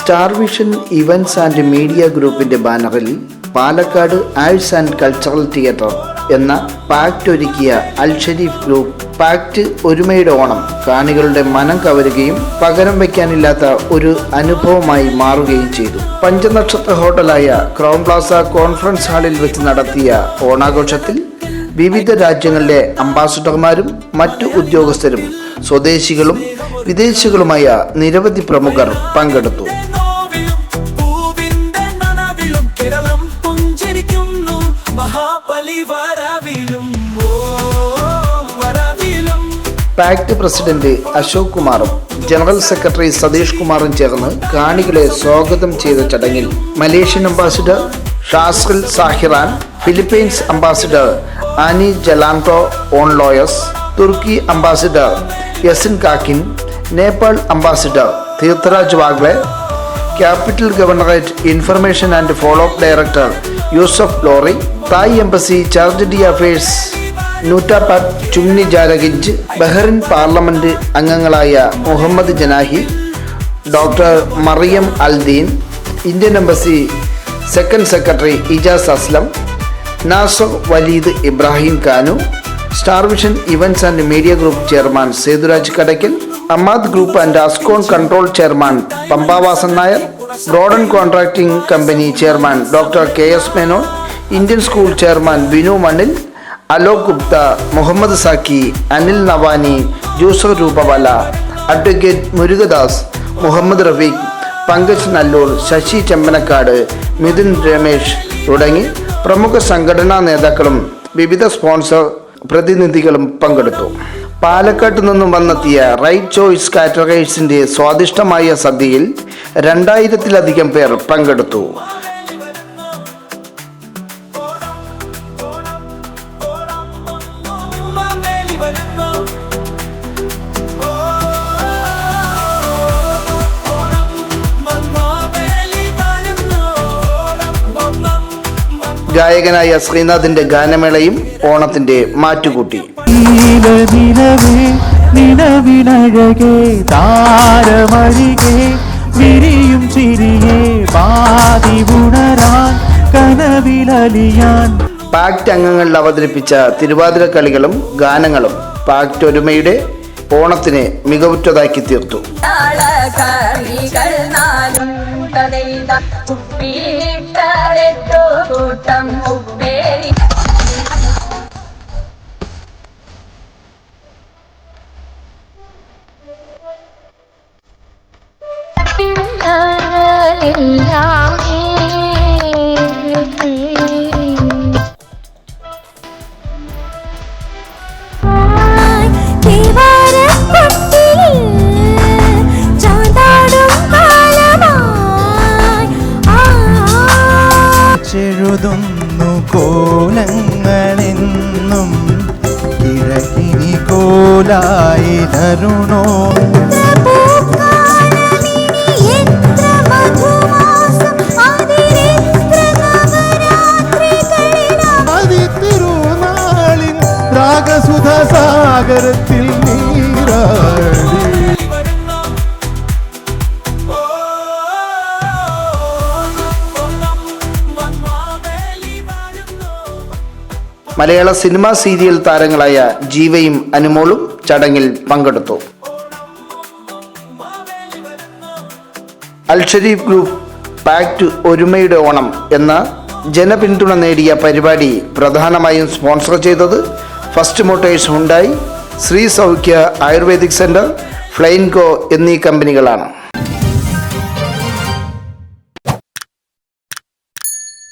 Star Vision Events and media ഗ്രൂപ്പിന്റെ ബാനറിൽ Palakkad arts and cultural theatre എന്ന പാക്ട് ഒരുക്കിയ അൽ ഷരീഫ് ഗ്രൂപ്പ് പാക്ട് ഒരുമയുടെ ഓണം കാണികളുടെ മനം കവരുകയും പകരം വയ്ക്കാനില്ലാത്ത ഒരു അനുഭവമായി മാറുകയും ചെയ്തു. പഞ്ചനക്ഷത്ര ഹോട്ടലായ ക്രൗൺ പ്ലാസ കോൺഫറൻസ് ഹാളിൽ വെച്ച് നടത്തിയ ഓണാഘോഷത്തിൽ വിവിധ രാജ്യങ്ങളിലെ അംബാസഡർമാരും മറ്റു ഉദ്യോഗസ്ഥരും സ്വദേശികളും വിദേശികളുമായ നിരവധി പ്രമുഖർ പങ്കെടുത്തു. പാക്ട് പ്രസിഡന്റ് അശോക് കുമാറും ജനറൽ സെക്രട്ടറി സതീഷ് കുമാറും ചേർന്ന് കാണികളെ സ്വാഗതം ചെയ്ത ചടങ്ങിൽ Malaysian ambassador Shazril Zahiran, Philippines ambassador Anne Jalando ഓൺലോയസ്, തുർക്കി ambassador Esin Cakil, Nepal ambassador Tirtharaj Wagle, capital governorate information and follow up director Yousif Lori, Thai embassy charge d affaires Nuttapat Chumni Jarakij, Bahrain parliament അംഗങ്ങളായ Mohammed Janahi, doctor Mariam Aldeen, Indian embassy second secretary Ijaz Aslam, Nasser Waleed Ibrahim Kanoo, Star Vision Events and Media Group chairman Sethuraj Kadakkal, Amad Group and Ascon control chairman Pampavasan Nair, broaden contracting company chairman doctor KS Menon, Indian school chairman Binu മണ്ണിൽ, Alok Gupta, Muhammad Zaki, Anil Navani, juicer Rupawala, advocate Murugadas, Muhammad Rafeeq, Pankaj Nallur, Sasi ചെമ്പനക്കാട്, Mithun Ramesh തുടങ്ങി പ്രമുഖ സംഘടനാ നേതാക്കളും വിവിധ sponsor പ്രതിനിധികളും പങ്കെടുത്തു. പാലക്കാട്ട് നിന്നും വന്നെത്തിയ റൈറ്റ് ചോയ്സ് കാറ്ററേഴ്സിന്റെ സ്വാദിഷ്ടമായ സദ്യയിൽ 2000-ലധികം പേർ പങ്കെടുത്തു. ഗായകനായ ശ്രീനാഥിന്റെ ഗാനമേളയും ഓണത്തിന്റെ മാറ്റുകൂട്ടി. പാക്ട് അംഗങ്ങളിൽ അവതരിപ്പിച്ച തിരുവാതിര കളികളും ഗാനങ്ങളും പാക്ട് ഒരുമയുടെ ഓണത്തിനെ മികവുറ്റതാക്കി തീർത്തു. ചെഴുതുന്നു കോലങ്ങളെന്നും കിഴക്കിനി കോലായി തരുണോ തിരുനാളിൻ രാഗസുധ സാഗരത്തിൽ നീരാടി. മലയാള സിനിമാ സീരിയൽ താരങ്ങളായ ജീവയും അനുമോളും ചടങ്ങിൽ പങ്കെടുത്തു. അൽ ഷരീഫ് ഗ്രൂപ്പ് പാക്ട് ഒരുമയുടെ ഓണം എന്ന ജനപിന്തുണ നേടിയ പരിപാടി പ്രധാനമായും സ്പോൺസർ ചെയ്തത് First Motors Hyundai, Sri Saukhya Ayurvedic centre, Flyinco എന്നീ കമ്പനികളാണ്.